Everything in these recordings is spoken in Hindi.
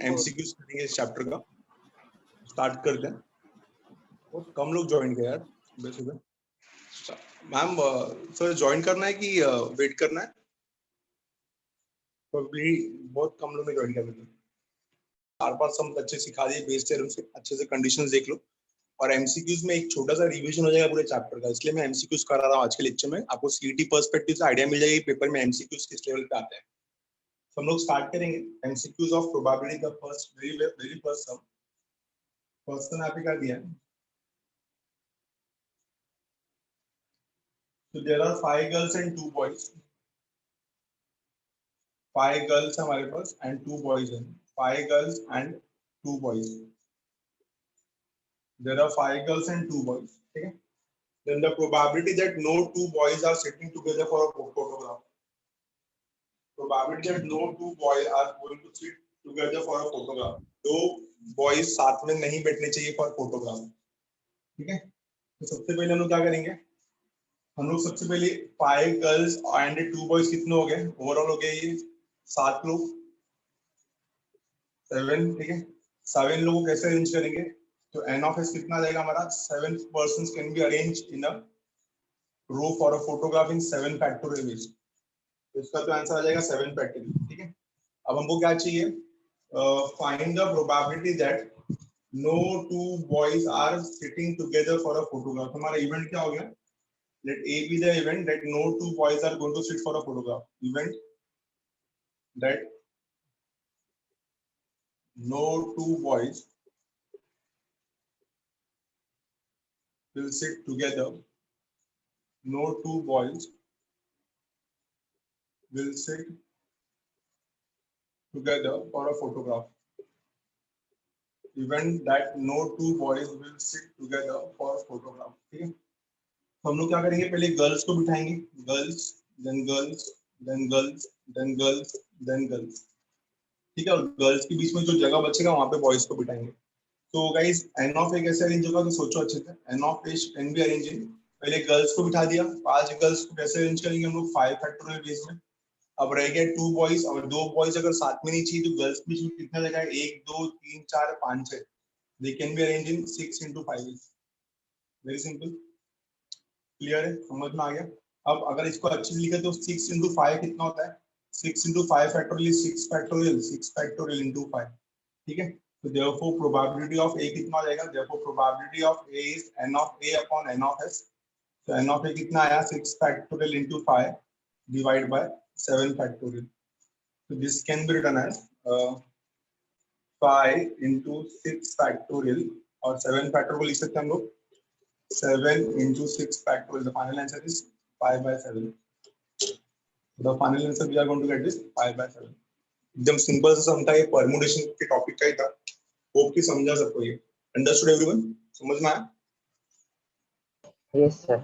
एमसीक्यूज करेंगे इस चैप्टर का। स्टार्ट करते हैं। बहुत कम लोग ज्वाइन किया यार सुबह सुबह। मैम सर ज्वाइन करना है कि वेट करना है? प्रोबेबली बहुत कम लोग ने ज्वाइन किया। 4-5 सम अच्छे सिखा दिए, बेस थ्योरम से अच्छे से कंडीशंस देख लो और एमसीक्यूज में एक छोटा सा रिवीजन हो जाएगा पूरे चैप्टर का। इसलिए मैं एमसीक्यूज करा रहा हूँ आज के लेक्चर में। आपको सीईटी पर्सपेक्टिव से आइडिया मिल जाएगी पेपर में एमसीक्यूज किस लेवल पे आते हैं। तो हम लोग स्टार्ट करेंगे एमसीक्यूज ऑफ प्रोबेबिलिटी का फर्स्ट वेरी फर्स्ट सम। फर्स्ट सम यहाँ पे कर दिया। So there are 5 girls and 2 boys. 5 girls हमारे पास and 2 boys हैं। 5 girls and 2 boys. There are 5 girls and 2 boys. ठीक है? Then the probability that no 2 boys are sitting together for a photograph. Probability that no 2 boys are going to sit together for a photograph. 2 boys साथ में नहीं बैठने चाहिए for photograph. ठीक है? तो सबसे पहले हम लोग क्या करेंगे? हम लोग सबसे पहले 5 गर्ल्स एंड 2 बॉयज कितने हो गए? ओवरऑल हो गए ये 7 लोग, 7। ठीक है, 7 लोगों को कैसे अरेंज करेंगे? तो n ऑफ s कितना आ जाएगा हमारा? 7 persons can be arrange in a row for a photograph in 7 factorial ways. तो इसका तो आंसर आ जाएगा 7 फैक्टोरियल। ठीक है, अब हमको क्या चाहिए? Find the probability that no 2 boys are sitting together for a photograph. हमारा इवेंट क्या हो गया? Let A be the event that no 2 boys are going to sit for a photograph. Event that no 2 boys will sit together. No 2 boys will sit together for a photograph. Event that no 2 boys will sit together for a photograph. ठीक है? तो हम लोग क्या करेंगे? पहले गर्ल्स को बिठाएंगे। Girls, then girls, then girls, then girls, then girls. ठीक है, और गर्ल्स के बीच में जो जगह बचेगा वहां पे बॉयज को बिठाएंगे। तो गाइस n ऑफ a कैसे अरेंज होगा? तो सोचो अच्छे से। n of a can be arranging. पहले गर्ल्स को बिठा दिया। 5 गर्ल्स को कैसे अरेंज करेंगे हम लोग? 5 फैक्टोरियल बेस में। अब रह गए 2 बॉयज और 2 बॉयज अगर साथ में नहीं चाहिए तो गर्ल्स के बीच में कितना जगह है? 1 2 3 4 5 6। They can be arrange in 6 into 5। Very simple, clear है? समझ में आ गया? अब अगर इसको अच्छे से लिखे तो 6 into 5 कितना होता है? 6 into 5 factorial 6 factorial 6 factorial into 5। ठीक है, तो therefore probability of a कितना आ जाएगा? therefore probability of a is n of a upon n of s। तो n of a कितना आया? 6 factorial into 5 divided by 7 factorial। so this can be written as 5 into 6 factorial और 7 factorial को लिख सकते हैं हम लोग 7 into 6 factorial। the final answer is 5 by 7। the final answer we are going to get is 5 by 7। एकदम सिंपल सा सम था, ये परमुटेशन के टॉपिक का ही था। होप कि समझा सबको। ये अंडरस्टूड एवरीवन? समझ में आया? Yes sir.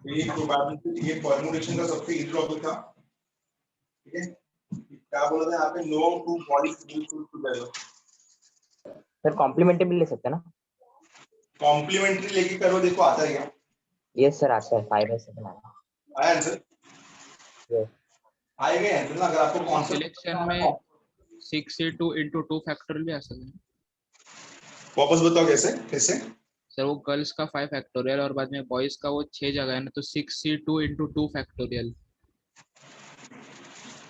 ये प्रोबेबिलिटी, ये परमुटेशन का सबसे इजी टॉपिक था। ठीक है, क्या बोला था यहाँ पे? No 2 boys will sit together. Sir complementary भी ले सकते हैं ना? कॉम्प्लीमेंट्री लेके करो, देखो आता है क्या? यस सर आता है। 5 by 7 आया आंसर? यस आएगा आंसर ना। अगर आपको कॉन्सेप्ट सिलेक्शन में 6c2 into 2 फैक्टोरियल भी आ सकता है। वापस बताओ कैसे कैसे? सर वो गर्ल्स का 5 फैक्टोरियल और बाद में बॉयज का वो 6 जगह है ना, तो 6c2 into 2 फैक्टोरियल।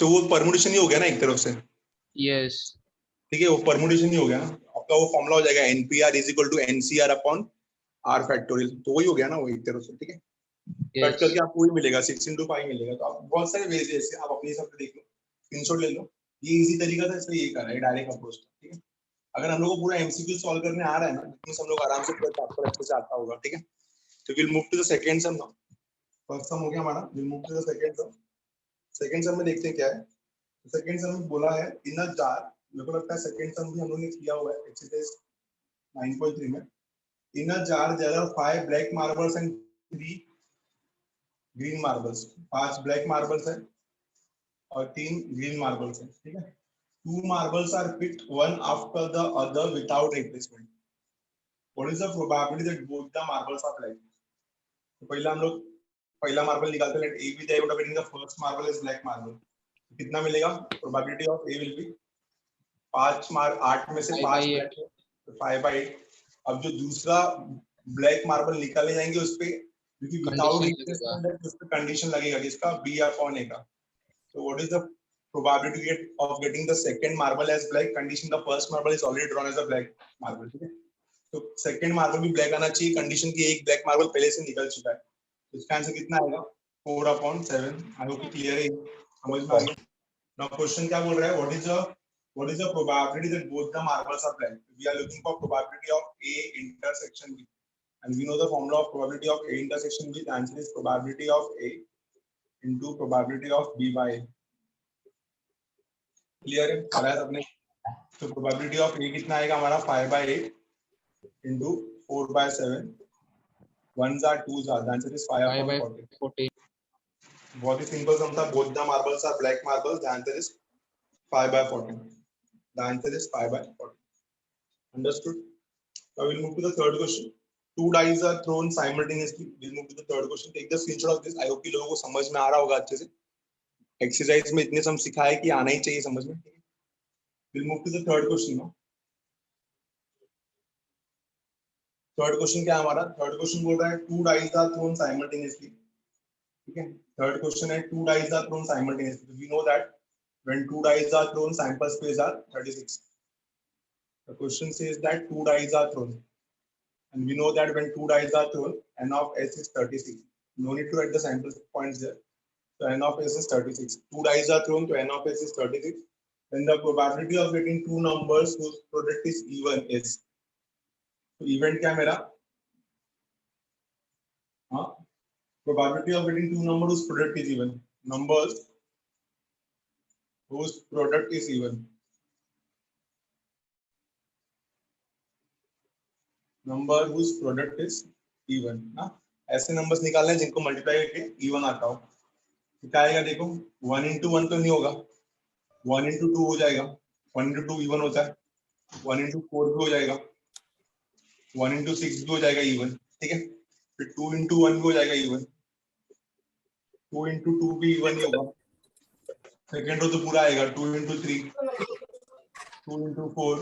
तो वो परमुटेशन ही हो गया ना एक तरफ से। यस ठीक है, वो परमुटेशन ही हो गया ना। आपका वो फॉर्मूला हो जाएगा npr is equal to ncr upon r factorial. तो वही हो गया ना वो एक तरफ से। ठीक है, कट करके आपको वही मिलेगा 6 into 5 मिलेगा। तो आप बहुत सारे वेज है ऐसे, आप अपने हिसाब से देख लो, स्क्रीनशॉट ले लो। ये इजी तरीका था, इसलिए ये कर रहा है डायरेक्ट अप्रोच। ठीक है, अगर हम लोग को पूरा एमसीक्यू सॉल्व करने आ रहा है ना, तो हम लोग आराम से पूरा चैप्टर अच्छे से आता होगा। ठीक है, तो will move to the second sum now. First sum हो गया हमारा, will move to the second sum. Second sum में देखते हैं क्या है। सेकंड सम में बोला है इन अ जार। मेरे को लगता है सेकंड सम भी हम लोग ने किया हुआ है एक्सरसाइज 9.3 में। In a jar there are 5 black marbles and 3 green marbles. 5 black marbles है और 3 ग्रीन मार्बल्स है। ठीक है, 2 marbles are picked one after the other without replacement. What is the probability that both the marbles are black? तो पहला हम लोग पहला मार्बल निकालते हैं। Let A be the event of getting the first marble is black marble। कितना मिलेगा? Probability of A will be 8 में से 5 5 by 8 ब्लैक है, 5/8। अब जो दूसरा ब्लैक मार्बल निकाले जाएंगे उस पे, क्योंकि विदाउट कंडीशन लगेगा। उस पे कंडीशन लगेगा किसका, B/A का। So what is the probability of getting the second marble as black condition? The first marble is already drawn as a black marble, ठीक है। तो सेकंड मार्बल भी ब्लैक आना चाहिए, कंडीशन की एक ब्लैक मार्बल पहले से निकल चुका है। तो इसका आंसर कितना आएगा, 4/7। आई होप क्लियर है, समझ में आ गया। नाउ क्वेश्चन क्या बोल रहा है, what is the probability that both the marbles are black? We are looking for probability of A intersection B, and we know the formula of probability of A intersection B. The answer is probability of A into probability of B by A. Clear है, कराया सबने। तो प्रोबेबिलिटी ऑफ ए कितना आएगा हमारा, 5/8 into 4/7, 1s are 2s are, the answer is 5/14। 5/14। बहुत ही सिंपल सम था, both the marbles are black marbles, the answer is 5/14, the answer is 5/14। Understood? Now we'll move to the third question. Two dice are thrown simultaneously. We'll move to the third question. Take the screenshot of this. I hope कि लोगों को समझ में आ रहा होगा अच्छे से। एक्सरसाइज में इतने सम सिखाए कि आना ही चाहिए समझ में। We'll move to the third question now. Third question क्या है हमारा, थर्ड क्वेश्चन बोल रहा है two dice are thrown simultaneously, ठीक है। थर्ड क्वेश्चन है two dice are thrown simultaneously. We know that when two dice are thrown sample space are 36। The question says that two dice are thrown and we know that when two dice are thrown n of s is 36। No need to write the sample points there. So n of s is 36, two dice are thrown, so n of s is 36, then the probability of getting two numbers whose product is even is, तो इवेंट क्या है मेरा, हाँ, probability of getting two numbers whose product is even, numbers whose product is even, number whose product is even, हाँ, ऐसे नंबर्स निकालने हैं जिनको मल्टीप्लाई करके इवन आता हो। तो क्या आएगा देखो, 1 into 1 तो नहीं होगा, 1 into 2 हो जाएगा, 1 into 2 इवन होता है, 1 into 4 भी हो जाएगा, 1 into 6 भी हो जाएगा इवन, ठीक है। फिर 2 into 1 भी हो जाएगा इवन, 2 into 2 भी इवन ही होगा। सेकेंड रो तो पूरा आएगा, 2 into 3, 2 into 4,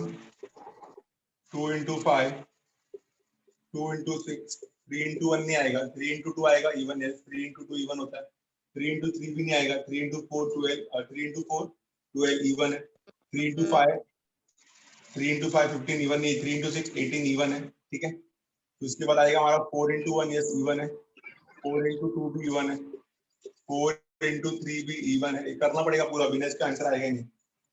2 into 5, 2 into 6, 3 into 1 नहीं आएगा, 3 into 2 आएगा इवन है, 3 into 2 इवन होता है, 3 into 3 भी नहीं आएगा, 3 into 4 12, 3 into 4 12 इवन है, 3 into 5 15 इवन नहीं, 3 into 6 18 इवन है, ठीक है। तो इसके बाद आएगा हमारा 4 into 1 यस इवन है, 4 into 2 भी इवन है, 4 into 3 भी इवन है, करना पड़ेगा पूरा, बिना इसका आंसर आएगा ही नहीं।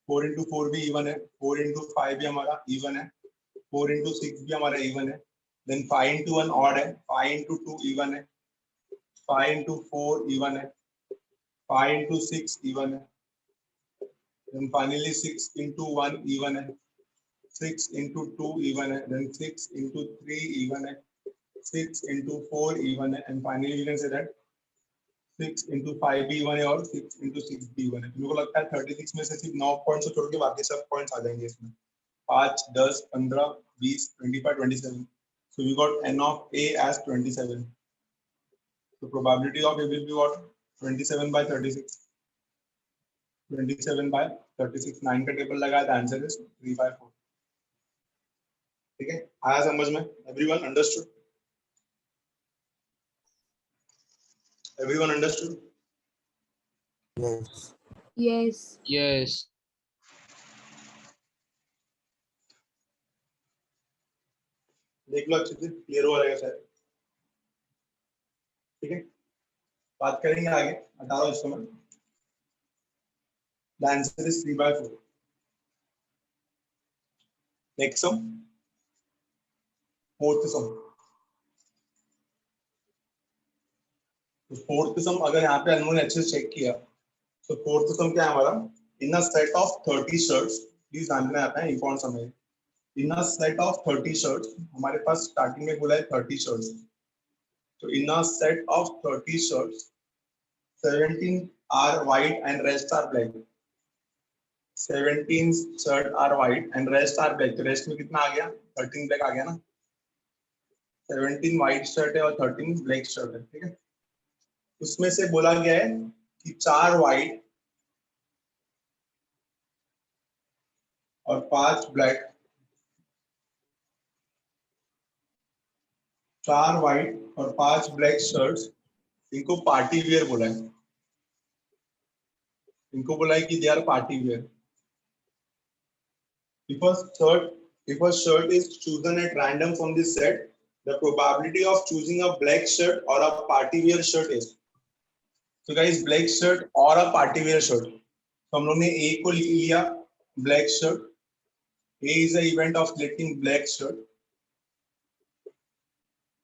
4 into 4 भी इवन है, 4 into 5 भी हमारा इवन है, 4 into 6 भी हमारा इवन है, देन 5 into 1 ऑड है, 5 into 2 इवन है, 5 into 4 इवन है, 5 into 6 इवन है, देन फाइनली 6 into 1 इवन है, 6 into 2 इवन है, देन 6 into 3 इवन है, 6 into 4 इवन है, and finally we can say that 6 into 5 भी इवन है और 6 into 6 भी इवन है। तो मेरे को लगता है 36 में से सिर्फ 9 पॉइंट्स छोड़ के बाकी सब पॉइंट्स आ जाएंगे इसमें, 5 10 15 20 25 27। So we got n of a as 27. So probability of a will be what, 27 by 36, 27 by 36, 9 का टेबल लगाया, the answer is 3/4। ठीक है, आया समझ में, everyone understood? Everyone understood? Yes. Yes. Yes. देख लो अच्छे से, क्लियर हो जाएगा शायद, ठीक है। बात करेंगे आगे, हटा दो इसको मैं। The answer is 3/4। Next sum, fourth sum। तो फोर्थ सम अगर यहाँ पे अनमोल ने अच्छे से चेक किया, तो फोर्थ सम क्या है हमारा, in a set of 30 shirts, please ध्यान में आता है इंपॉर्टेंट सम है, in a set of 30 shirts, हमारे पास स्टार्टिंग में बोला है 30 शर्ट्स, तो in a set of 30 shirts 17 are white and rest are black, 17 shirt are white and rest are black, तो रेस्ट में कितना आ गया, 13 ब्लैक आ गया ना, 17 व्हाइट शर्ट है और 13 ब्लैक शर्ट है, ठीक है। उसमें से बोला गया है कि 4 व्हाइट और 5 ब्लैक, 4 व्हाइट और 5 ब्लैक शर्ट्स, इनको पार्टी वेयर बोला है। इनको बोला है कि they are party wear. If a shirt is chosen at random from this set, the probability of choosing a black shirt or a party wear shirt is. So guys, black shirt or a party wear shirt. तो हम लोग ने A को लिख लिया black shirt. A is the event of selecting black shirt,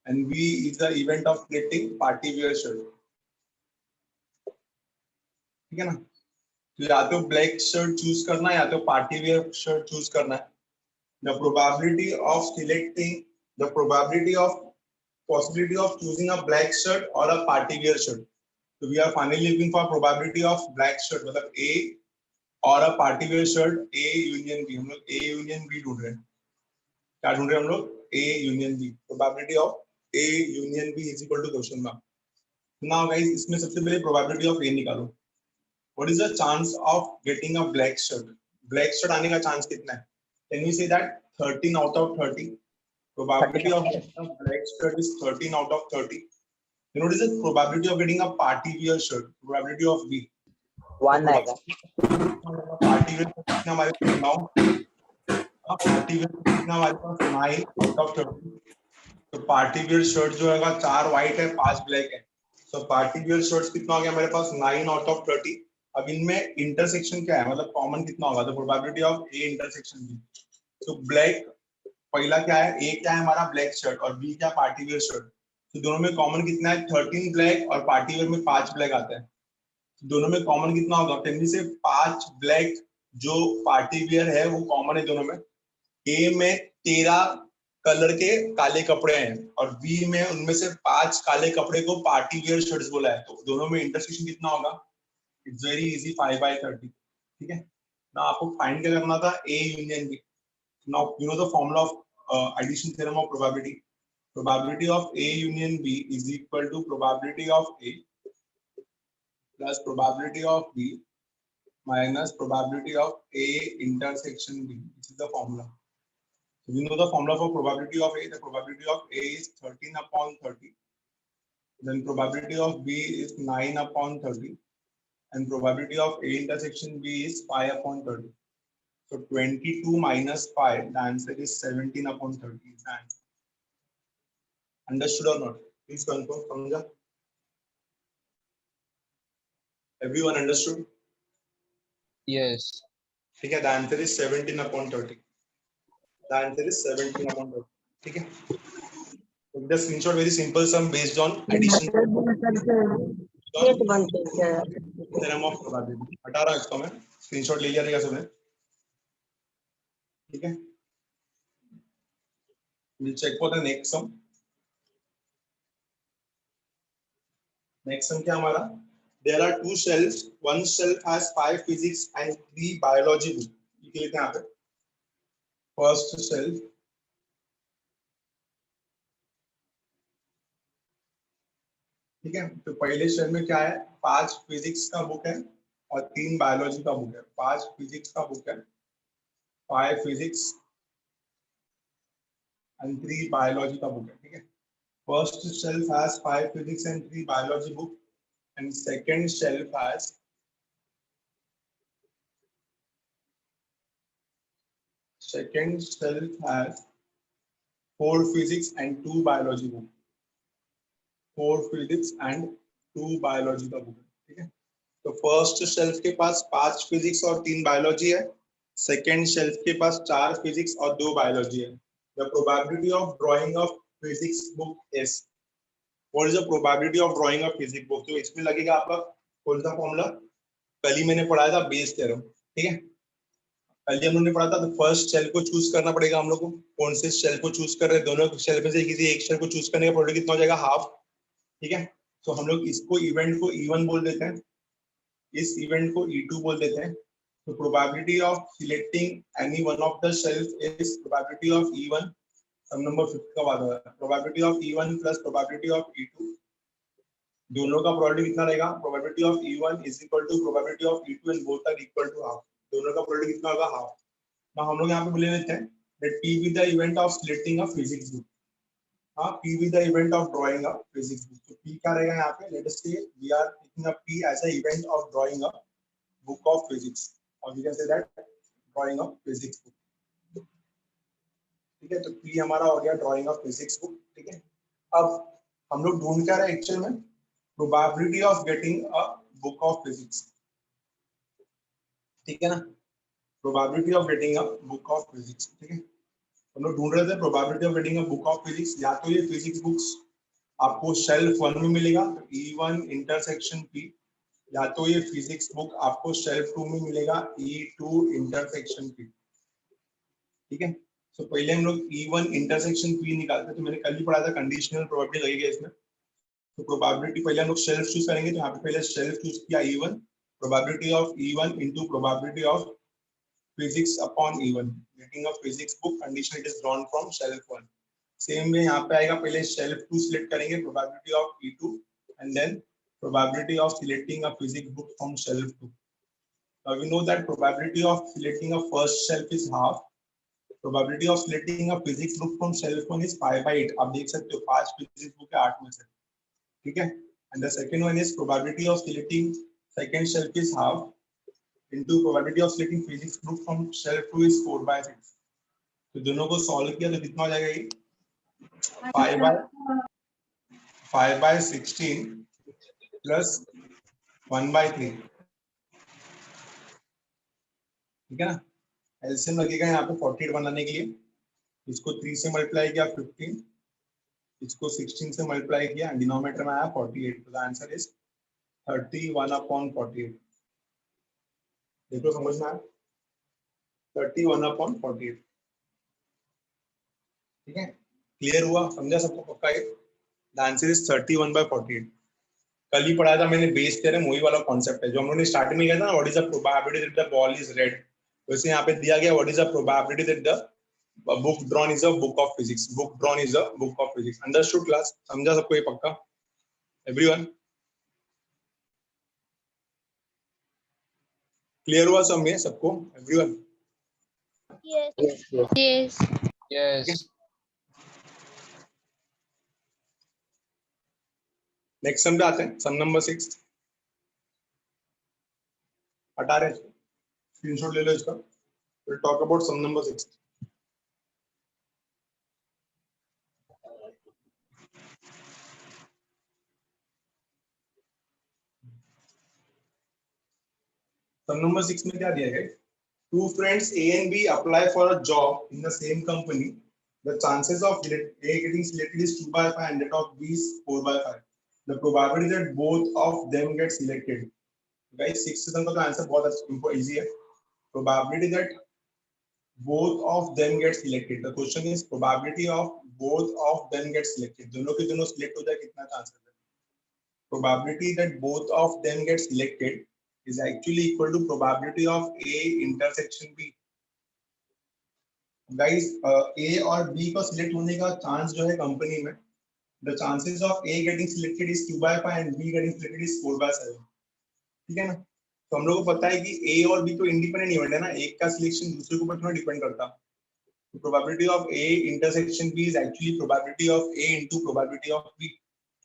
and B is the event of selecting party wear shirt. ठीक है ना? तो या तो ब्लैक शर्ट चूज करना है या तो पार्टी वेयर शर्ट चूज करना है। The probability of selecting, the probability of possibility of choosing a black shirt or a party wear shirt. So we are finally looking for probability of black shirt, मतलब A और a party wear shirt, A union B। हम लोग A union B ढूंढ रहे हैं। क्या ढूंढ रहे हैं हम लोग? A union B। Probability of A union B is equal to question mark। Now guys, इसमें सबसे पहले probability of A निकालो। What is the chance of getting a black shirt? Black shirt आने का chance कितना है? Can we say that 13 out of 30? Probability of getting a black shirt is 13 out of 30. You know what is the probability of getting a party wear shirt? Probability of B. 1 आएगा। Party wear कितना हमारे पास 9? पार्टी वेयर कितना हमारे पास 9 out of 30. तो पार्टी वेयर शर्ट जो है 4 व्हाइट है 5 ब्लैक है। तो पार्टी वेयर शर्ट्स कितना हो गया हमारे पास 9 out of 30। अब इनमें इंटरसेक्शन क्या है, मतलब कॉमन कितना होगा? तो probability of A intersection B. तो ब्लैक पहला क्या है, ए क्या है हमारा ब्लैक शर्ट और बी क्या पार्टी वेयर शर्ट। तो दोनों में कॉमन कितना है 13 ब्लैक और पार्टी वेयर में 5 ब्लैक आता है। तो दोनों में कॉमन कितना होगा? टेंडी से 5 ब्लैक जो पार्टी वेयर है वो कॉमन है दोनों में। ए में 13 कलर के काले कपड़े हैं और बी में उनमें से 5 काले कपड़े को पार्टी वेयर शर्ट्स बोला है। तो दोनों में इंटरसेक्शन कितना होगा? It's very easy 5/30। ठीक है ना? आपको फाइंड क्या करना था? A union B. Now you know the formula of addition theorem of probability. Probability of A union B is equal to probability of A plus probability of B minus probability of A intersection B. This is the formula. So we know the formula for probability of A. The probability of A is 13/30. Then probability of B is 9/30. And probability of A intersection B is 5/30. So 22 minus 5, the answer is 17/30. Is the answer. Understood or not? Please confirm. Samjha? Everyone understood? Yes. ठीक है, the answer is 17/30. The answer is 17/30. ठीक है. The screenshot very simple sum based on addition theorem of probability. हटा रहा इसको मैं, स्क्रीनशॉट ले लिया रहेगा सबने। ठीक है, we'll check for the next sum. Next sum क्या हमारा? There are 2 shelves. One shelf has 5 physics and 3 biology book. लिख लेते हैं यहाँ पे। First shelf. ठीक है, तो पहले शेल्फ में क्या है? 5 फिजिक्स का बुक है और 3 बायोलॉजी का बुक है। 5 फिजिक्स का बुक है, 5 फिजिक्स एंड 3 बायोलॉजी का बुक है। ठीक है, first shelf has 5 physics and 3 biology book and second shelf has second shelf has 4 physics and 2 biology book। 4 physics and 2 biology का बुक है। ठीक है, तो फर्स्ट शेल्फ के पास 5 फिजिक्स और 3 बायोलॉजी है। सेकेंड शेल्फ के पास 4 फिजिक्स और 2 बायोलॉजी है। The probability of drying of physics book is, what is the probability of drying of physics book? तो इसमें लगेगा आपका कौन सा फॉर्मूला? कल ही मैंने पढ़ाया था, बेस थ्योरम। ठीक है, कल हम लोगों ने पढ़ा था। तो फर्स्ट शेल को चूज करना पड़ेगा हम लोग को। कौन से शेल को चूज कर रहे हैं? दोनों शेल में से किसी एक शेल को चूज करने का प्रोबेबिलिटी कितना हो जाएगा? हाफ। ठीक है, तो हम लोग इसको इवेंट को E1 बोल देते हैं, इस इवेंट को E2 बोल देते हैं। तो probability of selecting any one of the shelf is probability of E1। Sum number 5 का बात हो रहा है। Probability of E1 plus probability of E2, दोनों का प्रोबेबिलिटी कितना रहेगा? Probability of E1 is equal to probability of E2 and both are equal to half. दोनों का प्रोबेबिलिटी कितना होगा? हाफ। ना हम लोग यहाँ पे बोले लेते हैं that P be the event of selecting a physics book. हाँ, P be the event of drawing a physics book. तो P क्या रहेगा यहाँ पे? Let us say we are taking a P as a event of drawing a book of physics, or we can say that drawing a physics book. ठीक है, तो P हमारा हो गया drawing a physics book. ठीक है, अब हम लोग ढूंढ क्या रहे एक्चुअल में? Probability of getting a book of physics. ठीक है ना, probability of getting a book of physics. ठीक है, हम लोग ढूंढ रहे थे probability of getting a book of physics. या तो ये physics books आपको शेल्फ 1 में मिलेगा E1 इंटरसेक्शन P, या तो ये फिजिक्स बुक आपको शेल्फ 2 में मिलेगा E2 इंटरसेक्शन P. ठीक है, तो पहले हम लोग E1 इंटरसेक्शन P निकालते हैं. तो मैंने कल ही पढ़ा था कंडीशनल प्रोबेबिलिटी लगेगा इसमें. तो प्रोबेबिलिटी पहले हम लोग शेल्फ चूज करेंगे. तो यहाँ पे पहले शेल्फ चूज किया E1, probability of E1 into probability of physics upon E1, getting a physics book condition it is drawn from shelf 1. Same में यहाँ पे आएगा, पहले shelf 2 सिलेक्ट करेंगे, probability of E2 and then probability of selecting a physics book from shelf 2. Now we know that probability of selecting a first shelf is half. Probability of selecting a physics book from shelf 1 is 5/8. आप देख सकते हो 5 physics book है 8 में से. ठीक है, and the second one is probability of selecting second shelf is half into probability of selecting physics book from shelf 2 is 4/6. तो दोनों को सॉल्व किया तो कितना हो जाएगा ये 5/16 प्लस 1/3. ठीक है ना, एलसीएम लगेगा यहाँ पे 48 बनाने के लिए. इसको 3 से मल्टीप्लाई किया 15, इसको 16 से मल्टीप्लाई किया, डिनोमिनेटर में आया 48. तो द आंसर इज 31/48. देखो समझ में आया, 31/48. ठीक है, क्लियर हुआ, समझा सबको पक्का? ये द आंसर इज 31/48. कल ही पढ़ाया था मैंने बेस थ्योरम, वही वाला कॉन्सेप्ट है जो हम लोगों ने स्टार्टिंग में किया था ना, what is the probability that the ball is red. वैसे यहाँ पे दिया गया what is the probability that the book drawn is a book of physics. Book drawn is a book of physics. Understood class? समझा सबको ये पक्का? एवरीवन क्लियर हुआ सब में सबको? Everyone Yes, yes. Yes. Next sum पे आते हैं. सम नंबर 6 हटा रहे, स्क्रीनशॉट ले लो इसका. Will talk about sum number 6. Sum number 6 में क्या दिया है? Two friends A and B apply for a job in the same company. The chances of A getting selected is 2/5 and that of B is 4/5. The probability that both of them get selected. Guys, 6th का तो आंसर बहुत easy है. Probability that both of them get selected. The question is probability of both of them get selected. दोनों के दोनों select हो जाए कितना चांस है? Probability that both of them get selected is actually equal to probability of A intersection B. Guys, A और B को सिलेक्ट होने का चांस जो है कंपनी में, the chances of A getting selected is 2/5 and B getting selected is 4/7. ठीक है ना, तो हम लोग को पता है कि A और B तो इंडिपेंडेंट इवेंट है ना, एक का सिलेक्शन दूसरे के ऊपर थोड़ा डिपेंड करता. तो probability of A intersection B is actually probability of A into probability of B.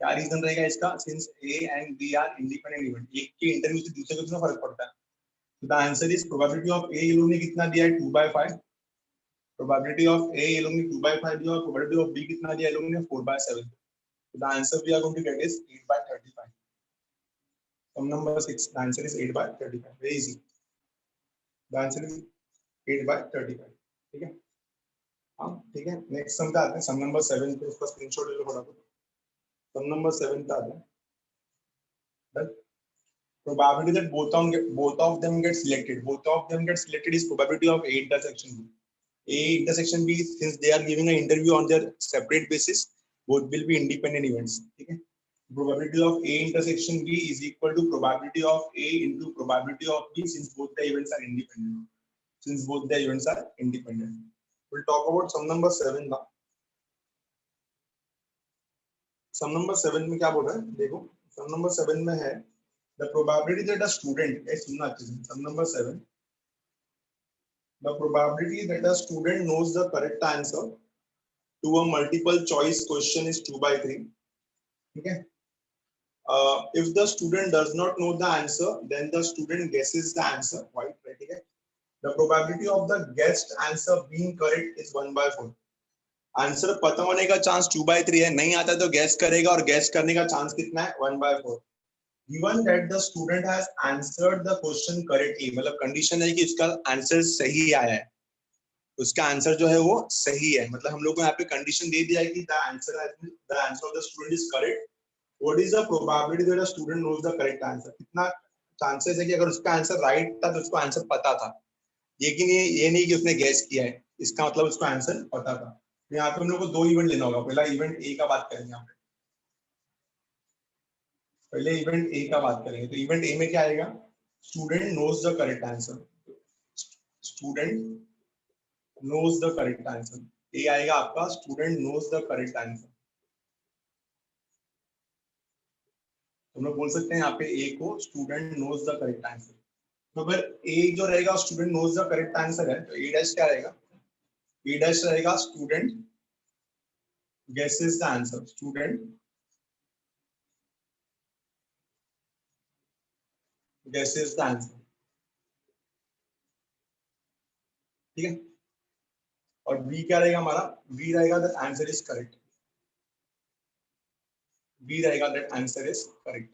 क्या रीजन रहेगा इसका? Since A and B are independent event, एक के इंटरव्यू से दूसरे को कितना फर्क पड़ता है. तो the answer is probability of A ये लोग ने कितना दिया है 2/5. प्रोबेबिलिटी ऑफ A ये लोग ने 2/5 दिया और प्रोबेबिलिटी ऑफ B कितना दिया ये लोग ने 4/7. So the answer we are going to get is 8/35. Sum number 6. The answer is 8/35. Very easy. The answer is 8/35. ठीक है, हाँ ठीक है. नेक्स्ट सम पे आते हैं. सम नंबर 7 पे उसका स्क्रीनशॉट ले लो फटाफट. सम नंबर 7 पे आते हैं. Probability that both of them get selected. Both of them get selected is probability of A intersection B. A intersection B, since they are giving an interview on their separate basis, both will be independent events. Okay? Probability of A intersection B is equal to probability of A into probability of B, since both the events are independent. Since both the events are independent. We'll talk about sum number 7 now. Sum number 7 में क्या बोल रहा है? देखो, sum number 7 में है the probability that a student, सुनना अच्छे से, sum number 7, The probability that a student knows the correct answer to a multiple choice question is 2/3. Okay. If the student does not know the answer, then the student guesses the answer. Right? Okay. The probability of the guessed answer being correct is 1/4. Answer पता होने का चांस 2/3 है, नहीं आता तो गैस करेगा और गैस करने का चांस कितना है 1/4. Given that the student has answered the question correctly, मतलब कंडीशन है कि उसका आंसर सही आया है, उसका आंसर जो है वो सही है, मतलब हम लोग को यहाँ पे कंडीशन दे दिया है कि the answer of the student is correct. What is the probability that a student knows the correct answer? कितना चांसेस है कि अगर उसका आंसर राइट था तो उसको आंसर पता था, लेकिन ये नहीं कि उसने गैस किया है, इसका मतलब उसको आंसर पता था. यहाँ पे हम लोग को दो इवेंट लेना होगा. पहला इवेंट ए का बात करेंगे यहाँ पे, पहले इवेंट ए का बात करेंगे. तो इवेंट ए में क्या आएगा? Student knows the correct answer. Student knows the correct answer. A आएगा आपका student knows the correct answer. हम लोग बोल सकते हैं यहाँ पे ए को student knows the correct answer. तो अगर ए जो रहेगा student knows the correct answer है, तो ए डैश क्या रहेगा? ए डैश रहेगा student guesses the answer. Student guesses the answer. ठीक है. और बी क्या रहेगा हमारा? बी रहेगा that answer is correct. B रहेगा that answer is correct.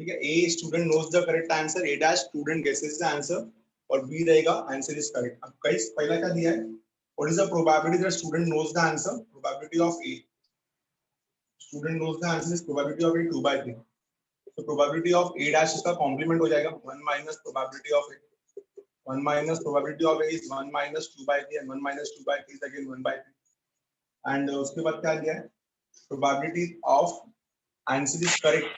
ठीक है. A student knows the correct answer, A dash student guesses the answer, और B रहेगा answer is correct. अब गाइस पहला क्या दिया है? What is the probability that student knows the answer? Probability of A. Student knows the answer is probability of A 2/3. So probability of A dash इसका complement हो जाएगा 1 minus probability of A. 1 minus probability of A is 1 minus 2/3 and 1 minus 2/3 is again 1/3. And उसके बाद क्या दिया है? Probability of answer is correct.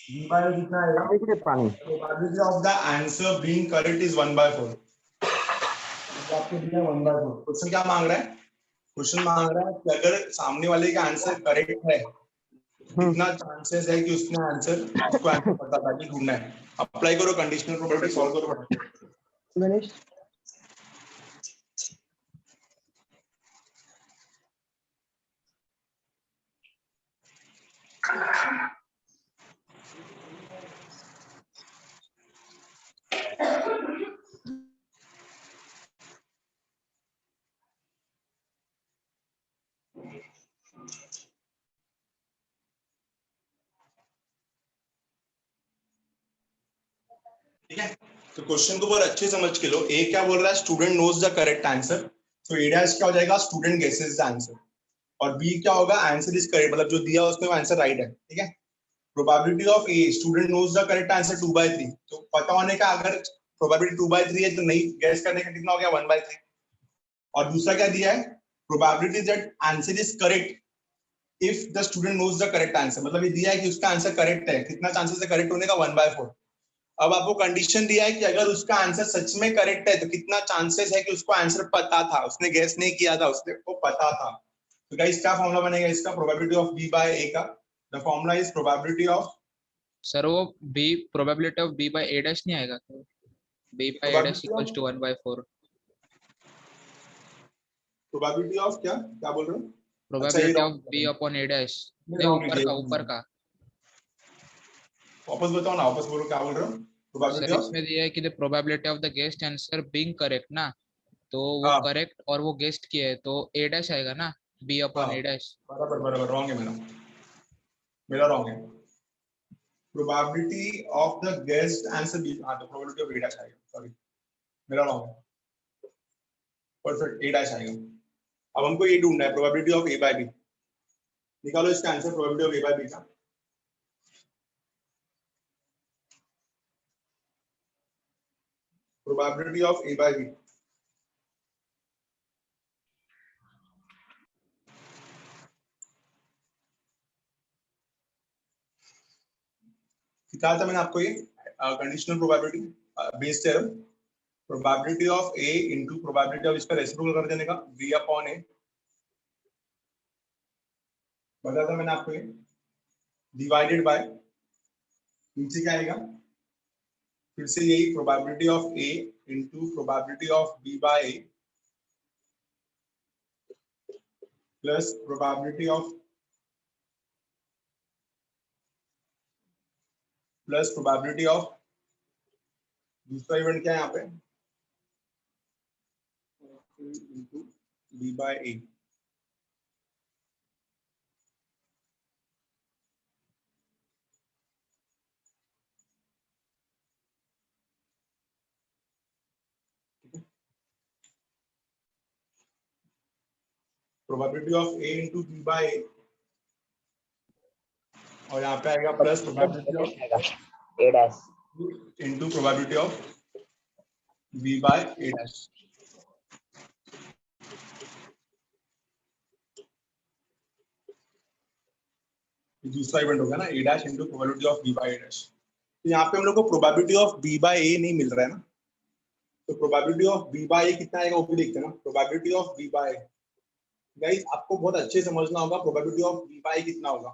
कितना आएगा? Probability of the answer being correct is 1/4. आपको दिया 1/4. क्वेश्चन क्या मांग रहा है? क्वेश्चन मांग रहा है कि अगर सामने वाले का आंसर करेक्ट है, कितना चांसेस है कि उसने आंसर उसको आंसर पता था कि ढूंढना है. अप्लाई करो कंडीशनल प्रोबेबिलिटी, सॉल्व करो. ठीक है. तो क्वेश्चन को बहुत अच्छे समझ के लो. ए क्या बोल रहा है? Student knows the correct answer. तो ए डैश क्या हो जाएगा? Student guesses the answer. और बी क्या होगा? आंसर इज करेक्ट, मतलब जो दिया उसमें आंसर राइट है. ठीक है. Probability of a student knows the correct answer 2/3. तो पता होने का अगर प्रोबेबिलिटी 2/3 है तो नहीं गैस करने का कितना हो गया? 1/3. और दूसरा क्या दिया है? Probability that answer is correct if the student knows the correct answer, मतलब ये दिया है कि उसका आंसर करेक्ट है. कितना चांसेस है करेक्ट होने का? 1/4. अब आपको कंडीशन दिया है कि अगर उसका आंसर सच में करेक्ट है तो कितना चांसेस है कि उसको आंसर पता था, उसने गैस नहीं किया था, उसने को पता था. तो गाइस क्या फॉर्मूला बनेगा इसका? Probability of b by a का the formula is probability of. Sir वो b probability of b by a dash नहीं आएगा? तो b by a dash equals to 1/4. Probability of क्या क्या बोल रहे हो? Probability of b upon a dash. ऊपर का वापस बताओ ना, वापस बोलो क्या बोल रहे हो? सर इसमें दिया है कि the probability of the guessed answer being correct ना, तो वो करेक्ट और वो गेस्ट किया है तो a dash आएगा ना, b upon a dash. बराबर रॉन्ग है मेरा रॉन्ग है. Probability of the guessed answer B, हां तो प्रोबेबिलिटी ऑफ a dash आएगा. सॉरी मेरा रॉन्ग है. परफेक्ट, a dash आएगा. अब हमको ये ढूंढना है probability of a by b. निकालो इसका answer probability of a by b का. Probability of A by B. सिखाया था मैंने आपको ये conditional probability based theorem. Probability of A into probability of इसका रेसिप्रोकल कर देने का B upon A. बताया था मैंने आपको ये डिवाइडेड बाय नीचे क्या आएगा, फिर से यही probability of A into probability of B by A plus probability of दूसरा इवेंट क्या है यहाँ पे, into B by A. Probability of A into B by A और यहाँ पे आएगा plus probability of A dash into probability of B by A dash. दूसरा इवेंट होगा ना, A dash into probability of B by A dash. तो यहाँ पे हम लोग को probability of B by A नहीं मिल रहा है ना, तो probability of B by A कितना आएगा वो भी देखते हैं ना। Probability of B by, guys आपको बहुत अच्छे से समझना होगा प्रोबेबिलिटी ऑफ बी बाय कितना होगा।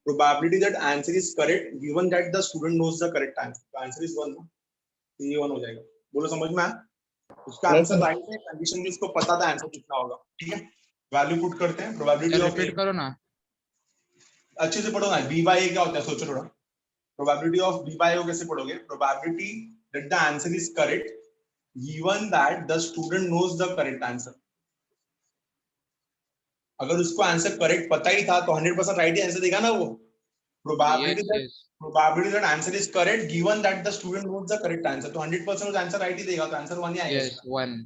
Probability that answer is correct given that the student knows the correct answer, तो आंसर इज 1 ना, तो ये 1 हो जाएगा। बोलो समझ में आया, उसका आंसर राइट है, कंडीशन भी उसको पता था आंसर कितना होगा। ठीक है, वैल्यू पुट करते हैं। प्रोबेबिलिटी ऑफ, रिपीट करो ना, अच्छे से पढ़ो ना। बी बाय ए क्या होता है सोचो थोड़ा। Probability of B by A कैसे पढ़ोगे, probability that the answer is correct given that the student knows the correct answer. अगर उसको आंसर करेक्ट पता ही था तो 100% राइट ही आंसर देगा ना वो। Probability that answer is correct given that the student knows the correct answer, तो 100% उस आंसर राइट ही देगा, तो आंसर 1 ही आएगा। यस 1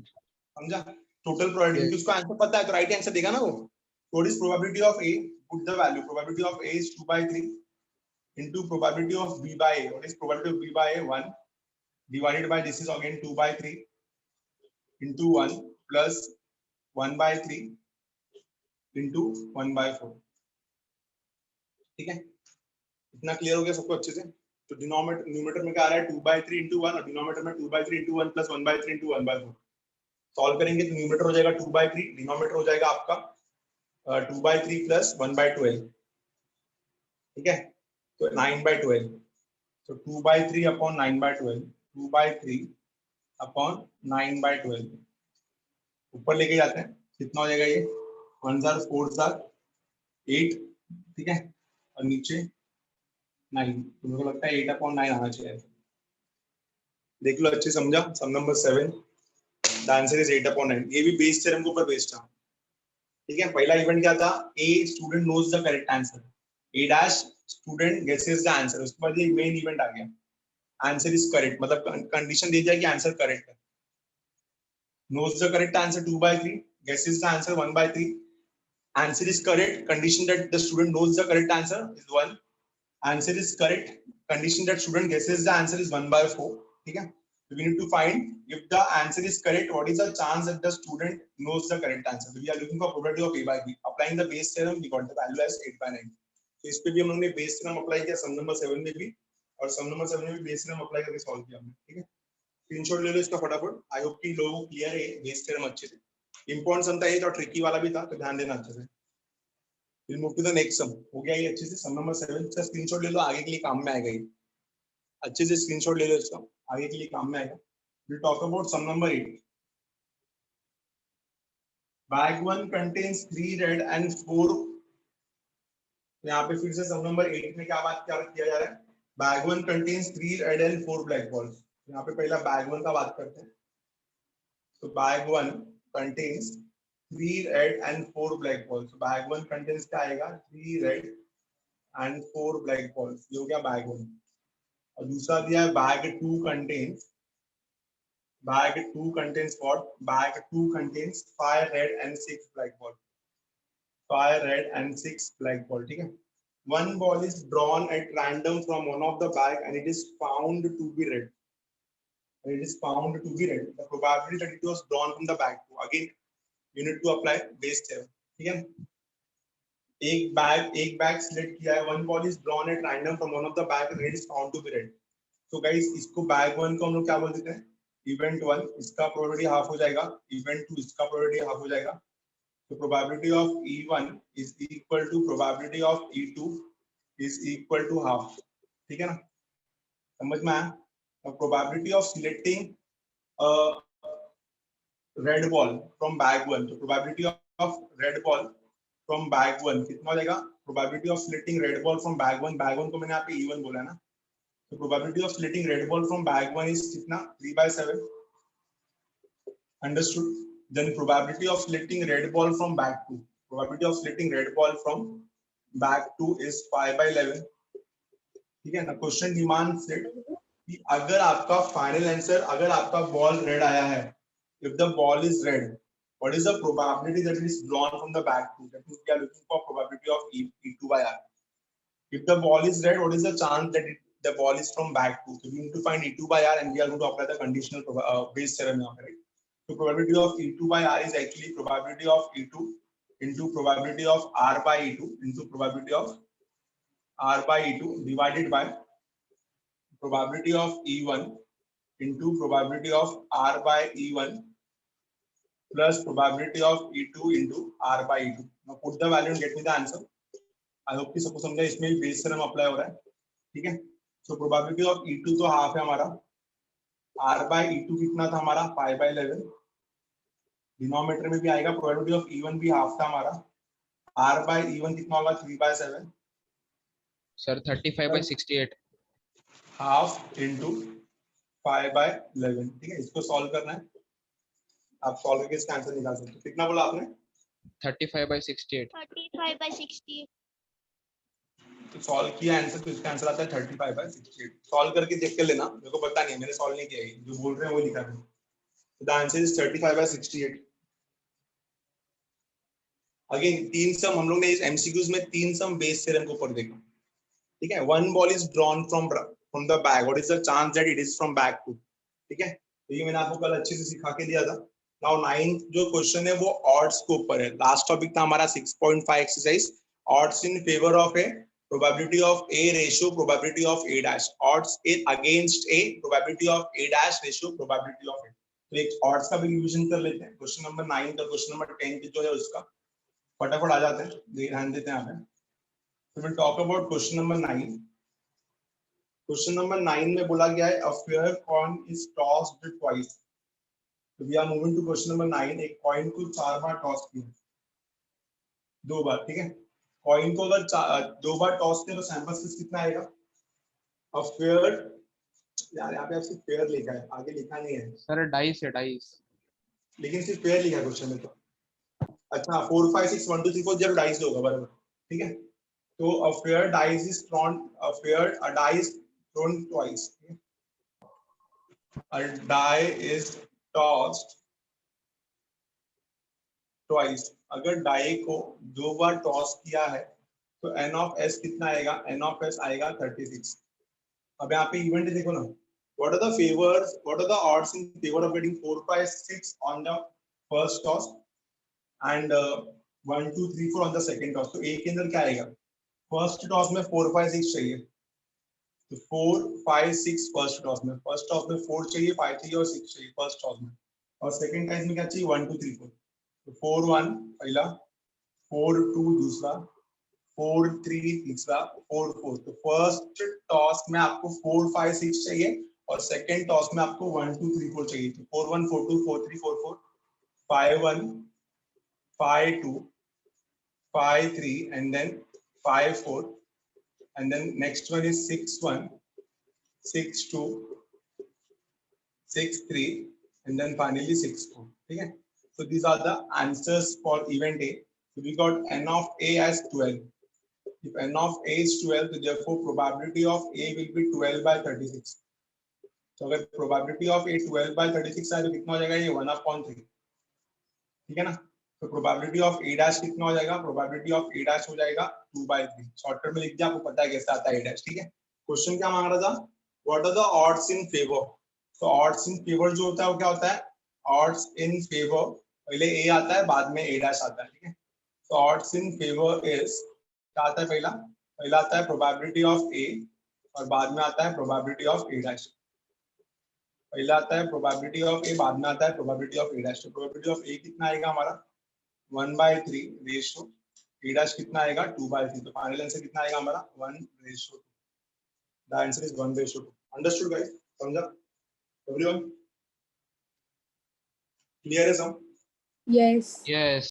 समझा, टोटल प्रोबेबिलिटी उसको आंसर पता है तो राइट आंसर देगा ना वो। What is probability of A, put the value. Probability of A is 2/3 into probability of b by a. What is probability of b by a? 1 divided by this is again 2/3 into 1 plus 1/3 into 1/4। ठीक है, इतना क्लियर हो गया सबको अच्छे से। तो डिनोमिनेटर न्यूमरेटर में क्या आ रहा है 2/3 into 1 और डिनोमिनेटर में 2/3 into 1 plus 1/3 into 1/4। सॉल्व करेंगे तो न्यूमरेटर हो जाएगा 2/3, डिनोमिनेटर हो जाएगा आपका 2/3 plus 1/12। ठीक है, तो 9/12, तो 2/3 upon 9/12, 2/3 upon 9/12 ऊपर लेके जाते हैं, कितना हो जाएगा ये 1 जार 4 जार 8। ठीक है, और नीचे 9, तो मेरे को लगता है 8/9 आना चाहिए। देख लो अच्छे, समझा। सम नंबर 7 द आंसर इज 8/9। ये भी बेस थ्योरम के ऊपर बेस्ड था। ठीक है, पहला इवेंट क्या था, a student knows the correct answer, A dash student guesses the answer. उसके बाद ये मेन इवेंट आ गया, आंसर इज करेक्ट, मतलब कंडीशन दी जाए कि आंसर करेक्ट है। knows the correct answer 2/3, guesses the answer 1/3, answer is correct, condition that the student knows the correct answer is 1, answer is correct, condition that student guesses the answer is 1/4। ठीक है, so we need to find if the answer is correct, what is the chance that the student knows the correct answer। so we are looking for probability of a by b, applying the base theorem we got the value as 8/9। तो इस पे भी हम लोगों ने बेस थ्योरम अप्लाई किया सम नंबर 7 में भी, और सम नंबर 7 में भी बेस थ्योरम अप्लाई करके सॉल्व किया हमने। ठीक है, स्क्रीनशॉट ले लो इसका फटाफट। आई होप कि लोगों को क्लियर है बेस थ्योरम अच्छे से। इंपॉर्टेंट सम था ये, तो ट्रिकी वाला भी था, तो ध्यान देना अच्छे से। Will move to the next sum. हो गया ये अच्छे से, सम नंबर 7 का स्क्रीनशॉट ले लो, आगे के लिए काम में आएगा ये। अच्छे से स्क्रीनशॉट ले लो इसका, आगे के लिए काम में आएगा। Will talk about sum number 8। Bag 1 contains 3 red and 4। यहाँ पे फिर से सम नंबर 8 में क्या बात किया जा रहा है, bag 1 contains 3 red and 4 black balls. यहाँ पे पहला बैग 1 का बात करते हैं। So bag 1 contains 3 red and 4 black balls। So bag 1 contains क्या आएगा 3 red and 4 black balls, ये हो गया bag 1। और दूसरा दिया है bag 2 contains what? Bag 2 contains 5 red and 6 black balls। 5 red and 6 black ball। ठीक है, one ball is drawn at random from one of the bag and it is found to be red। It is found to be red, the probability that it was drawn from the bag। Again you need to apply base theorem। ठीक है, एक बैग सिलेक्ट किया है, one ball is drawn at random from one of the bag and it is found to be red। तो गाइस इसको बैग 1 को हम लोग क्या बोल देते हैं, इवेंट 1, इसका प्रोबेबिलिटी हाफ हो जाएगा, इवेंट 2 इसका प्रोबेबिलिटी हाफ हो जाएगा। तो probability of E1 is equal to probability of E2 is equal to half. ठीक है ना, समझ में आया? Probability of selecting red ball from bag 1, तो probability of red ball from bag 1 कितना हो जाएगा? Probability of selecting red ball from bag 1 को मैंने यहाँ पे E1 बोला ना, तो probability of selecting red ball from bag 1 is कितना? 3/7. Understood? Then probability of selecting red ball from bag 2. Probability of selecting red ball from bag 2 is 5/11. ठीक है ना? क्वेश्चन डिमांड सेट कि अगर आपका फाइनल आंसर, अगर आपका बॉल रेड आया है, if the ball is red, what is the probability that it is drawn from the bag 2? That means we are looking for probability of E2 by R. If the ball is red, what is the chance that the ball is from bag 2? So we need to find E2 by R and we are going to apply the conditional Bayes theorem now, right? So probability of E2 by R is actually probability of E2 into probability of R by E2 into probability of R by E2 divided by probability of E1 into probability of R by E1 plus probability of E2 into R by E2. Now put the value and get me the answer. I hope कि सबको समझा, इसमें भी बेस थ्योरम अप्लाई हो रहा है, ठीक है? So probability of E2 तो हाफ है हमारा, R by E2 कितना था हमारा? 5/11. डिनोमिनेटर में भी आएगा, प्रोबेबिलिटी ऑफ E1 भी हाफ था हमारा, R by E1 कितना होगा? 3/7. सर 35/68. Half into 5/11. ठीक है, इसको सॉल्व करना है, आप सॉल्व करके इसका आंसर निकाल सकते हो। कितना बोला आपने? 35/68. 35/60. तो सॉल्व किया आंसर, तो इसका आंसर आता है 35/68. सॉल्व करके देख के लेना, मेरे को पता नहीं है, मैंने सॉल्व नहीं किया है, जो बोल रहे हैं वो लिखा है। The answer is 35/68. अगेन तीन सम हम लोग ने इस एमसीक्यूज में तीन सम बेस थ्योरम के ऊपर देखा, ठीक है? One ball is drawn from the bag, what is the chance that it is from bag 2, ठीक है? तो ये मैंने आपको कल अच्छे से सिखा के दिया था। नाउ 9th जो क्वेश्चन है वो ऑड्स के ऊपर है। लास्ट टॉपिक था हमारा 6.5 exercise, odds in favour of A, probability of A ratio probability of A dash, odds in against A, probability of A dash ratio probability of A। तो एक odds का भी रिवीजन कर लेते हैं। क्वेश्चन नंबर 9 का क्वेश्चन नंबर 10 जो है उसका फटाफट आ जाते हैं, ध्यान देते हैं यहाँ पे। So we'll talk about question number 9. Question number 9 में बोला गया है a fair coin is tossed twice. So we are moving to question number 9. एक कॉइन को 4 बार टॉस किया, 2 बार, ठीक है? कॉइन को अगर 2 बार टॉस किया तो सैंपल साइज कितना आएगा? a fair, यार यहाँ पे आपसे फेयर लिखा है, आगे लिखा नहीं है सर डाइस है, डाइस। लेकिन सिर्फ फेयर लिखा है क्वेश्चन में तो। अच्छा 4 5 6 1 2 3 4 जरूर डाइस होगा, बराबर, ठीक है? तो a fair dice is thrown, a dice thrown twice. A die is tossed twice. अगर डाई को 2 बार टॉस किया है तो n of s कितना आएगा? n of s आएगा 36. अब यहाँ पे इवेंट देखो ना, what are the favors, what are the odds in favor of getting 4 5 6 on the first toss and 1 2 3 4 on the second toss? तो a के अंदर क्या आएगा? फर्स्ट टॉस में 4 5 6 चाहिए, तो 4 5 6 फर्स्ट टॉस में, 4 चाहिए, 5 चाहिए और 6 चाहिए फर्स्ट टॉस में, और सेकंड टाइम में क्या चाहिए? 1 2 3 4। तो 4 1 पहला, 4 2 दूसरा, 4 3 तीसरा, 4 4। तो फर्स्ट टॉस में आपको 4 5 6 चाहिए और सेकंड टॉस में आपको 1 2 3 4 चाहिए। तो 4 1 4 2 4 3 4 4, 5 1 5 2 5 3 and then 5 4, and then next one is 6 1 6 2 6 3 and then finally 6 4, ठीक है? So these are the answers for event A. So we got n of A as 12. If n of A is 12, so therefore probability of A will be 12/36. तो अगर probability of A 12/36 है तो कितना हो जाएगा? ये 1/3, ठीक है ना? तो प्रोबेबिलिटी ऑफ A डैश कितना हो जाएगा? प्रोबेबिलिटी ऑफ A डैश हो जाएगा 2/3। शॉर्टकट में लिख दिया, आपको पता है कैसे आता है A डैश, ठीक है? क्वेश्चन क्या मांग रहा था? What are the odds in favour? तो ऑड्स इन फेवर जो होता है वो क्या होता है? ऑड्स इन फेवर पहले A आता है, बाद में A डैश आता है, ठीक है? तो ऑड्स इन फेवर इज क्या आता है? पहला आता है प्रोबेबिलिटी ऑफ A और बाद में आता है प्रोबेबिलिटी ऑफ A डैश। पहला आता है प्रोबेबिलिटी ऑफ A, बाद में आता है प्रोबेबिलिटी ऑफ A डैश। तो प्रोबेबिलिटी ऑफ A कितना आएगा हमारा? 1/3 रेशियो A डैश कितना आएगा? 2/3। तो फाइनल आंसर कितना आएगा हमारा? 1/2। The answer is 1/2। Understood guys? समझा एवरीवन? क्लियर है सब? Yes. यस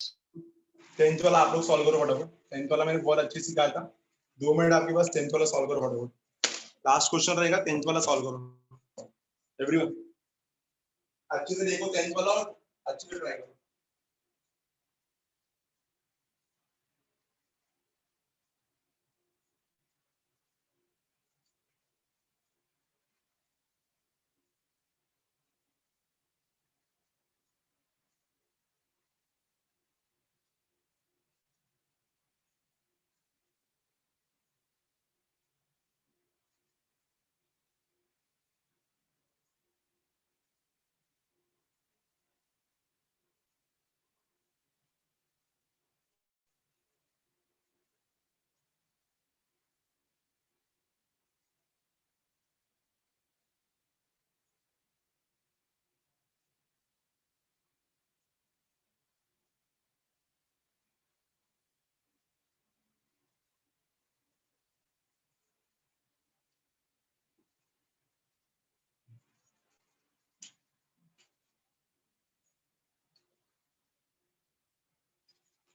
10th वाला आप लोग सॉल्व करो फटाफट। 10th वाला मैंने बहुत अच्छी सिखाया था। 2 मिनट आपके पास 10th वाला सॉल्व करो फटाफट। लास्ट क्वेश्चन रहेगा 10th वाला सॉल्व करो एवरीवन। अच्छे से देखो 10th वाला और अच्छे से ट्राई करो।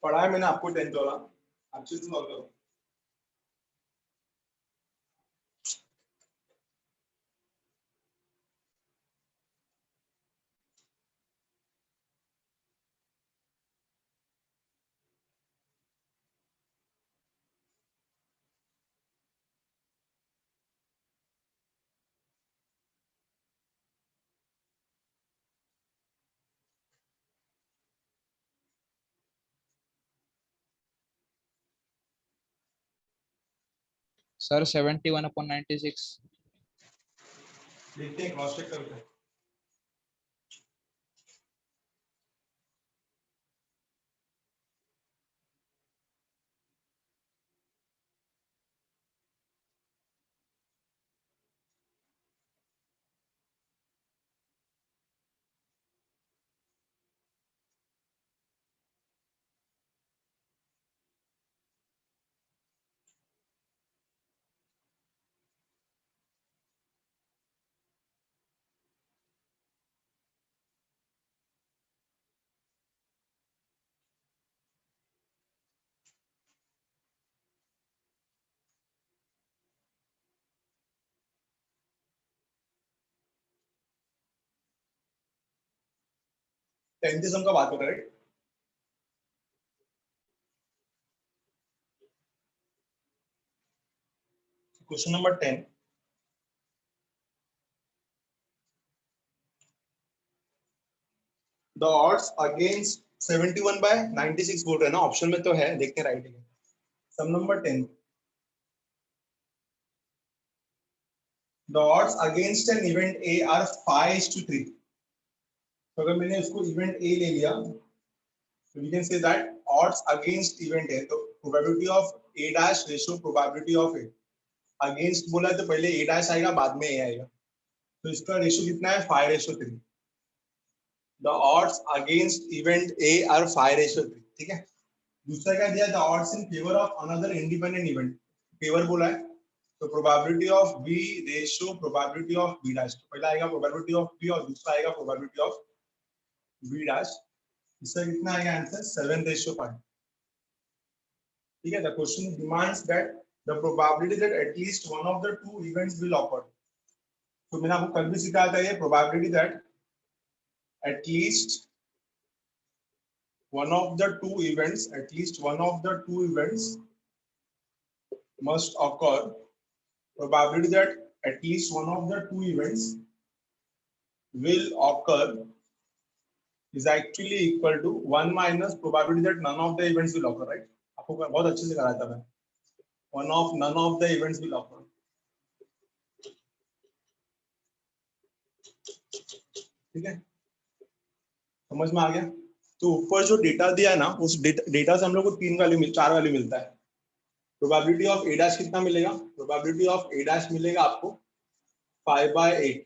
पढ़ा है मैंने आपको 10th वाला, अच्छे से सॉल्व करो। सर 71/96। देखते हैं, क्रॉस चेक करते हैं। टेंथिज्म का बात कर रहे हैं। Question number 10। The odds against 71/96 बोल रहे हैं ना, ऑप्शन में तो है, देखते हैं राइट है। Sum number 10। The odds against an event A are 5:3। तो अगर मैंने उसको इवेंट ए ले लिया तो we can say that odds against event A, तो probability of A dash ratio probability of A. Against बोला है तो पहले ए डैश आएगा बाद में ए आएगा, तो इसका रेशियो कितना है 5:3। The odds against event A are 5:3, ठीक है। दूसरा क्या दिया, the odds in favour of another independent event, favour बोला है, तो probability of B ratio probability of B dash, तो पहला आएगा प्रोबेबिलिटी ऑफ बी और दूसरा आएगा प्रोबेबिलिटी ऑफ बी डैश। इसका कितना आएगा आंसर 7:5, ठीक है। The question demands that the probability that at least one of the two events will occur. तो मैंने आपको कल भी सिखाया था ये probability that at least one of the two events, at least one of the two events must occur. Probability that at least one of the two events will occur is actually equal to 1 minus probability that none of the events will occur, right? आपको बहुत अच्छे से कराया था मैं। None of the events will occur, ठीक है, समझ में आ गया? तो ऊपर जो डेटा दिया है ना, उस डेटा से हम लोग को 4 वैल्यू मिलता है। प्रोबेबिलिटी ऑफ ए डैश कितना मिलेगा? प्रोबेबिलिटी ऑफ ए डैश मिलेगा आपको 5/8।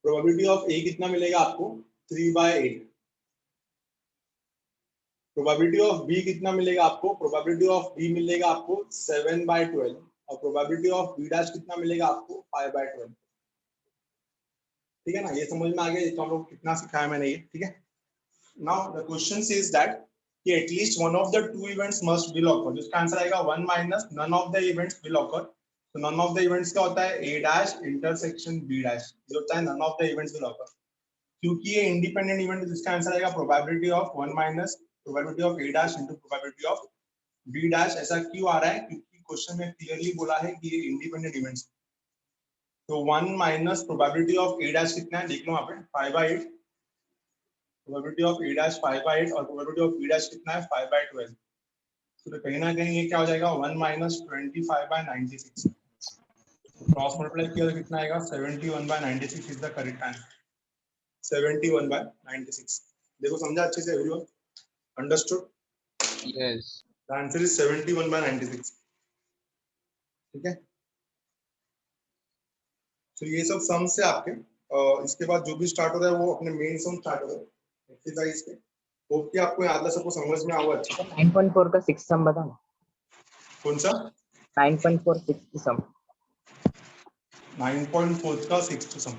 प्रोबेबिलिटी ऑफ ए कितना मिलेगा आपको 3/8। प्रोबेबिलिटी ऑफ बी कितना मिलेगा आपको? प्रोबेबिलिटी ऑफ बी मिलेगा आपको 7/12। और प्रोबेबिलिटी ऑफ बी डैश कितना मिलेगा आपको 5/12। ठीक है ना, ये समझ में आ गया तो हम लोग कितना सिखाया मैंने ये। ठीक है, now the question is that कि at least one of the two events must will occur. इसका आंसर आएगा 1 minus none of the events will occur. तो नन ऑफ द इवेंट्स क्या होता है, A dash intersection B dash, ये होता है none of the events will occur. क्योंकि ये इंडिपेंडेंट इवेंट है, जिसका आंसर आएगा probability of 1 minus probability of A dash into probability of B dash. ऐसा क्यों आ रहा है, क्योंकि क्वेश्चन में क्लियरली बोला है कि ये इंडिपेंडेंट इवेंट्स। तो 1 minus probability of A dash कितना है, देख लो यहाँ पे 5/8। प्रोबेबिलिटी ऑफ ए डैश 5/8 और प्रोबेबिलिटी ऑफ बी डैश कितना है 5/12। तो कहीं ना कहीं ये क्या हो जाएगा 1 माइनस 25/96। क्रॉस मल्टीप्लाई किया तो कितना आएगा 71/96 इज द करेक्ट आंसर। 71/96। देखो समझा अच्छे से everyone, understood? Yes. The answer is 71/96। ठीक है, तो ये सब सम्स है आपके। इसके बाद जो भी स्टार्ट हो रहा है वो अपने मेन सम स्टार्ट हो रहा है एक्सरसाइज के। होप कि आपको याद है, सबको समझ में आवा अच्छा। 9.4 का 6th सम बताओ। कौन सा? 9.4 6th सम। 9.4 का 6th सम।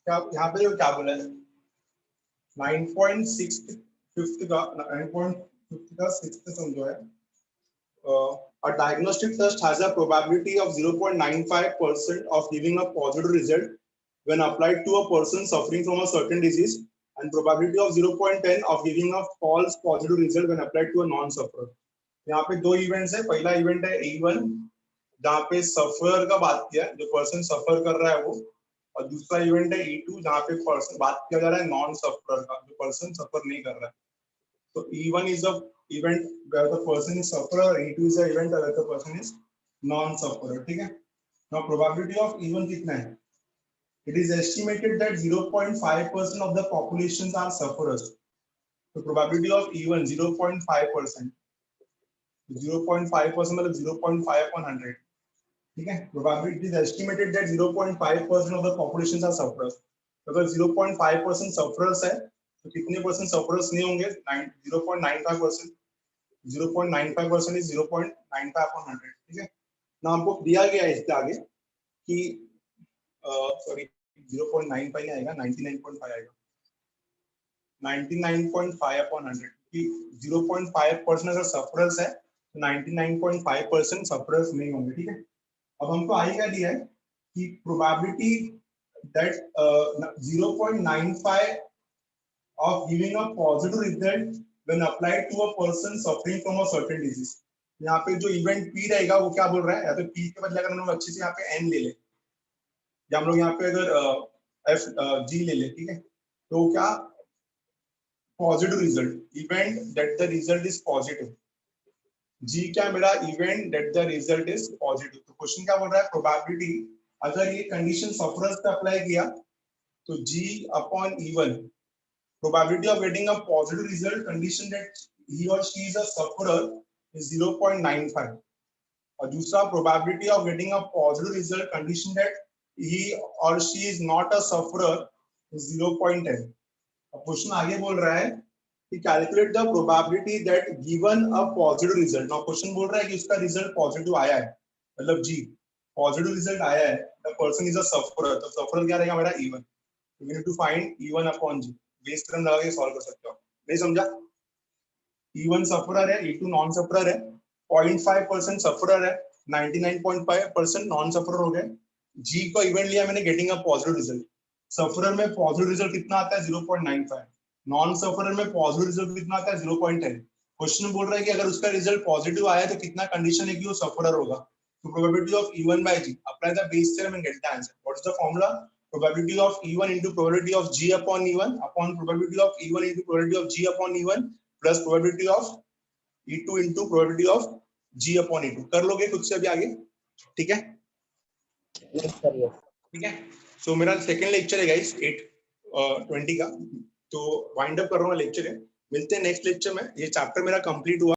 क्या यहाँ पे क्या बोला है 9.6 5th का 9.5 का 6th समझो है। A diagnostic test has a probability of 0.95% of giving a positive result when applied to a person suffering from a certain disease, and probability of 0.10 of giving a false positive result when applied to a non-sufferer। यहाँ पे दो इवेंट्स है, पहला इवेंट है E1 जहाँ पे सफर का बात किया, जो पर्सन सफर कर रहा है वो, और दूसरा इवेंट है E2 जहाँ पे पर्सन बात किया जा रहा है नॉन सफर का, जो पर्सन सफर नहीं कर रहा है। तो E1 is the event where the person is sufferer, E2 is the event where the person is non-sufferer। ठीक है, now probability of E1 कितना है? It is estimated that 0.5% of the populations are sufferers। तो probability of E1 0.5%। 0.5% मतलब 0.5/100। ठीक है, probability is estimated that 0.5% of the populations are sufferers। अगर 0.5% sufferers है तो कितने परसेंट सफरर्स नहीं होंगे? 0.95%। 0.95% इज 0.95/100। ठीक है ना, हमको दिया गया है इसके आगे कि सॉरी 0.95 नहीं आएगा, 99.5 आएगा। 99.5/100 कि 0.5% अगर सफरर्स है तो 99.5% सफरर्स नहीं होंगे। ठीक है, अब हमको आएगा दिया है कि probability that 0.95 of giving a positive result when applied to a person suffering from a certain disease। यहाँ पे जो इवेंट P रहेगा वो क्या बोल रहा है, या तो P के बदले अगर हम लोग अच्छे से यहाँ पे N ले ले, या हम लोग यहाँ पे अगर G ले ले, ठीक है, तो क्या positive result, event that the result is positive. G क्या मेरा, event that the result is positive. तो क्वेश्चन क्या बोल रहा है, प्रोबेबिलिटी अगर ये कंडीशन सफरर्स पे अप्लाई किया तो G upon E1, probability of getting a positive result condition that he or she is a sufferer is 0.95। और दूसरा probability of getting a positive result condition that he or she is not a sufferer is 0.10। अब क्वेश्चन आगे बोल रहा है कि calculate the probability that given a positive result। now question बोल रहा है कि उसका रिजल्ट पॉजिटिव आया है, मतलब G पॉजिटिव रिजल्ट आया है, the person is a sufferer। तो सफरर क्या रहेगा मेरा E1। we need to find E1 upon G। Base term लगा के सॉल्व कर सकते हो, नहीं समझा? E1 सफरर है, E2 नॉन सफरर है, 0.5% सफरर है, 99.5% नॉन सफरर हो गए। G को इवेंट लिया मैंने, getting a positive result. Sufferer में पॉजिटिव रिजल्ट कितना आता है 0.95, नॉन सफरर में पॉजिटिव रिजल्ट कितना आता है 0.10। क्वेश्चन बोल रहा है कि अगर उसका रिजल्ट पॉजिटिव आया तो कितना कंडीशन है कि वो सफरर होगा। तो probability of E1 by G, apply the Bayes theorem and get the answer. What is the formula? probability of E1 into probability of G upon E1 upon probability of E1 into probability of G upon E1 plus probability of E2 into probability of G upon E2। कर लोगे खुद से अभी आगे, ठीक है? Yes sir yes. ठीक है। सो मेरा सेकंड लेक्चर है गाइस 8:20 का, तो वाइंड अप कर रहा हूँ लेक्चर है। मिलते हैं नेक्स्ट लेक्चर में। ये चैप्टर मेरा कंप्लीट हुआ।